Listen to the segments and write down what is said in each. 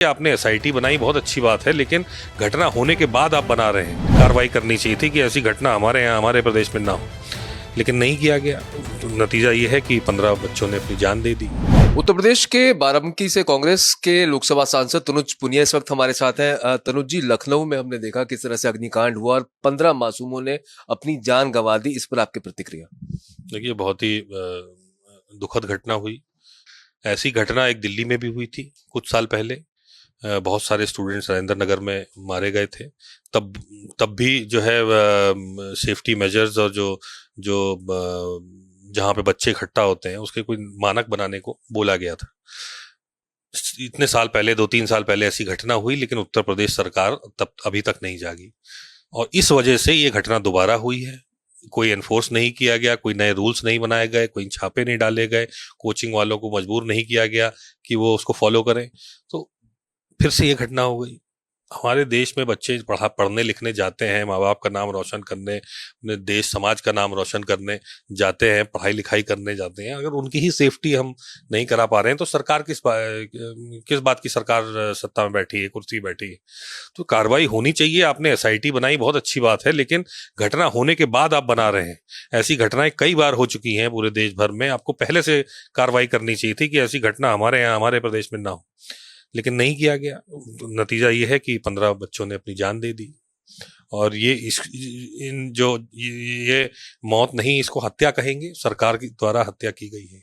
आपने एसआईटी बनाई, बहुत अच्छी बात है, लेकिन घटना होने के बाद आप बना रहे हैं। कार्रवाई करनी चाहिए थी कि ऐसी घटना हमारे यहाँ, हमारे प्रदेश में ना हो, लेकिन नहीं किया गया। तो नतीजा ये है कि 15 बच्चों ने अपनी जान दे दी। उत्तर प्रदेश के बाराबंकी से कांग्रेस के लोकसभा सांसद तनुज पुनिया इस वक्त हमारे साथ हैं। तनुज जी, लखनऊ में हमने देखा किस तरह से अग्निकांड हुआ और 15 मासूमों ने अपनी जान गंवा दी। इस पर आपकी प्रतिक्रिया? देखिए, बहुत ही दुखद घटना हुई। ऐसी घटना एक दिल्ली में भी हुई थी कुछ साल पहले। बहुत सारे स्टूडेंट्स राजेंद्र नगर में मारे गए थे। तब तब भी जो है सेफ्टी मेजर्स और जो जो जहाँ पे बच्चे इकट्ठा होते हैं उसके कोई मानक बनाने को बोला गया था। इतने साल पहले, 2-3 साल पहले ऐसी घटना हुई, लेकिन उत्तर प्रदेश सरकार तब अभी तक नहीं जागी और इस वजह से ये घटना दोबारा हुई है। कोई एनफोर्स नहीं किया गया, कोई नए रूल्स नहीं बनाए गए, कोई छापे नहीं डाले गए, कोचिंग वालों को मजबूर नहीं किया गया कि वो उसको फॉलो करें, तो फिर से ये घटना हो गई। हमारे देश में बच्चे पढ़ने लिखने जाते हैं, माँ बाप का नाम रोशन करने, अपने देश समाज का नाम रोशन करने जाते हैं, पढ़ाई लिखाई करने जाते हैं। अगर उनकी ही सेफ्टी हम नहीं करा पा रहे हैं तो सरकार किस बात की सरकार सत्ता में बैठी है, कुर्सी बैठी है? तो कार्रवाई होनी चाहिए। आपने एसआईटी बनाई, बहुत अच्छी बात है, लेकिन घटना होने के बाद आप बना रहे हैं। ऐसी घटनाएं कई बार हो चुकी हैं पूरे देश भर में। आपको पहले से कार्रवाई करनी चाहिए थी कि ऐसी घटना हमारे यहाँ, हमारे प्रदेश में ना हो, लेकिन नहीं किया गया। तो नतीजा ये है कि 15 बच्चों ने अपनी जान दे दी और ये मौत नहीं, इसको हत्या कहेंगे। सरकार के द्वारा हत्या की गई है।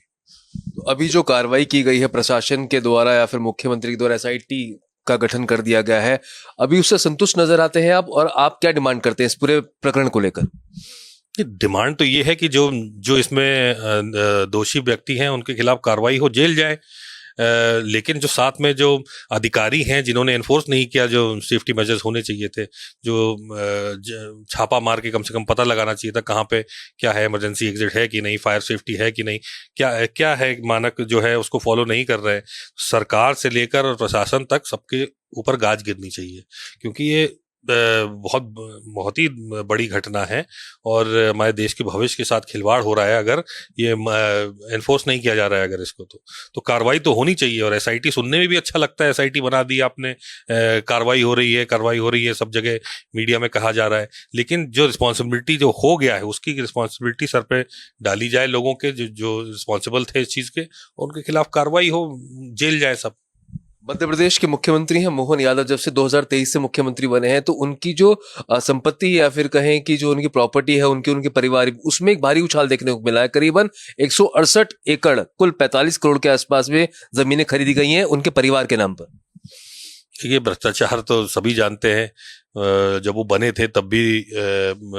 तो अभी जो कार्रवाई की गई है प्रशासन के द्वारा या फिर मुख्यमंत्री के द्वारा, एसआईटी का गठन कर दिया गया है, अभी उससे संतुष्ट नजर आते हैं आप? और आप क्या डिमांड करते हैं इस पूरे प्रकरण को लेकर? डिमांड तो ये है कि जो इसमें दोषी व्यक्ति हैं उनके खिलाफ कार्रवाई हो, जेल जाए। लेकिन जो साथ में जो अधिकारी हैं जिन्होंने एनफोर्स नहीं किया, जो सेफ्टी मेजर्स होने चाहिए थे, जो छापा मार के कम से कम पता लगाना चाहिए था कहाँ पे क्या है, इमरजेंसी एग्जिट है कि नहीं, फायर सेफ्टी है कि नहीं, क्या है मानक जो है उसको फॉलो नहीं कर रहे हैं। सरकार से लेकर और प्रशासन तक सबके ऊपर गाज गिरनी चाहिए, क्योंकि ये बहुत ही बड़ी घटना है और हमारे देश के भविष्य के साथ खिलवाड़ हो रहा है अगर ये एनफोर्स नहीं किया जा रहा है। अगर इसको तो कार्रवाई तो होनी चाहिए। और एसआईटी सुनने में भी अच्छा लगता है, एसआईटी बना दी आपने, कार्रवाई हो रही है, सब जगह मीडिया में कहा जा रहा है, लेकिन जो रिस्पॉन्सिबिलिटी जो हो गया है उसकी रिस्पॉन्सिबिलिटी सर पे डाली जाए। लोगों के जो रिस्पॉन्सिबल थे इस चीज के, उनके खिलाफ कार्रवाई हो, जेल जाए सब। मध्य प्रदेश के मुख्यमंत्री हैं मोहन यादव। जब से 2023 से मुख्यमंत्री बने हैं तो उनकी जो संपत्ति या फिर कहें कि जो उनकी प्रॉपर्टी है, उनके परिवार, उसमें एक भारी उछाल देखने को मिला है। करीबन 168 एकड़, कुल 45 करोड़ के आसपास में जमीनें खरीदी गई हैं उनके परिवार के नाम पर। ये भ्रष्टाचार तो सभी जानते हैं। जब वो बने थे तब भी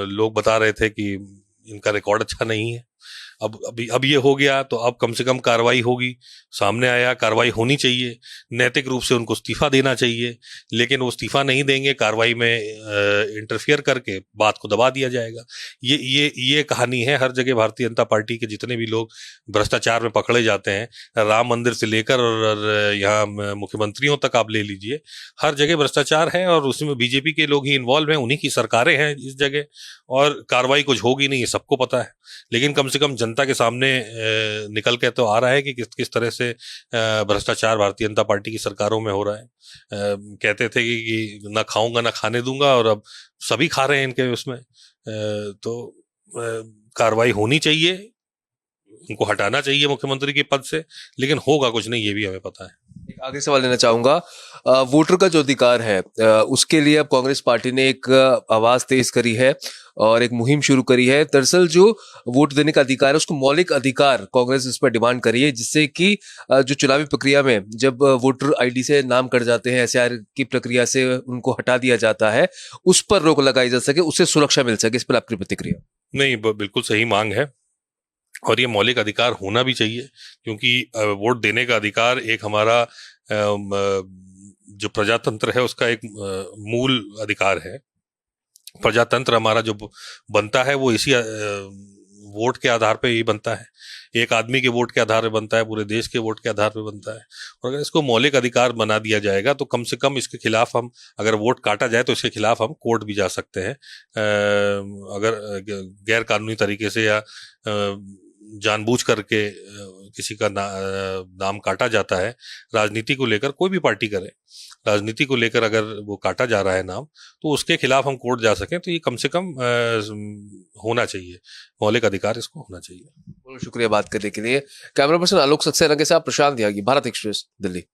लोग बता रहे थे कि इनका रिकॉर्ड अच्छा नहीं है। अब ये हो गया तो अब कम से कम कार्रवाई होगी, सामने आया, कार्रवाई होनी चाहिए। नैतिक रूप से उनको इस्तीफा देना चाहिए, लेकिन वो इस्तीफा नहीं देंगे, कार्रवाई में इंटरफियर करके बात को दबा दिया जाएगा। ये कहानी है हर जगह। भारतीय जनता पार्टी के जितने भी लोग भ्रष्टाचार में पकड़े जाते हैं, राम मंदिर से लेकर और यहाँ मुख्यमंत्रियों तक आप ले लीजिए, हर जगह भ्रष्टाचार है और उसमें बीजेपी के लोग ही इन्वॉल्व हैं, उन्हीं की सरकारें हैं इस जगह, और कार्रवाई कुछ होगी नहीं, ये सबको पता है। लेकिन कम से कम जनता के सामने निकल के तो आ रहा है कि किस तरह से भ्रष्टाचार भारतीय जनता पार्टी की सरकारों में हो रहा है। कहते थे कि ना खाऊंगा ना खाने दूंगा, और अब सभी खा रहे हैं इनके उसमें। तो कार्रवाई होनी चाहिए, उनको हटाना चाहिए मुख्यमंत्री के पद से, लेकिन होगा कुछ नहीं, ये भी हमें पता है। एक आगे सवाल लेना चाहूंगा। वोटर का जो अधिकार है, उसके लिए अब कांग्रेस पार्टी ने एक आवाज तेज करी है और एक मुहिम शुरू करी है। दरअसल जो वोट देने का अधिकार है उसको मौलिक अधिकार कांग्रेस इस पर डिमांड करी है, जिससे कि जो चुनावी प्रक्रिया में जब वोटर आईडी से नाम कट जाते हैं, एसआर की प्रक्रिया से उनको हटा दिया जाता है, उस पर रोक लगाई जा सके, उससे सुरक्षा मिल सके। इस पर आपकी प्रतिक्रिया? नहीं, बिल्कुल सही मांग है और ये मौलिक अधिकार होना भी चाहिए, क्योंकि वोट देने का अधिकार एक हमारा जो प्रजातंत्र है उसका एक मूल अधिकार है। प्रजातंत्र हमारा जो बनता है वो इसी वोट के आधार पे ही बनता है। एक आदमी के वोट के आधार पे बनता है, पूरे देश के वोट के आधार पे बनता है। और अगर इसको मौलिक अधिकार बना दिया जाएगा तो कम से कम इसके खिलाफ हम, अगर वोट काटा जाए तो इसके खिलाफ हम कोर्ट भी जा सकते हैं। अगर गैर कानूनी तरीके से या जानबूझ करके किसी का नाम काटा जाता है, राजनीति को लेकर कोई भी पार्टी करे, राजनीति को लेकर अगर वो काटा जा रहा है नाम, तो उसके खिलाफ हम कोर्ट जा सकें, तो ये कम से कम होना चाहिए, मौलिक अधिकार इसको होना चाहिए। बहुत शुक्रिया बात करने के लिए। कैमरा पर्सन आलोक सक्सेना के साथ प्रशांत त्यागी, भारत एक्सप्रेस, दिल्ली।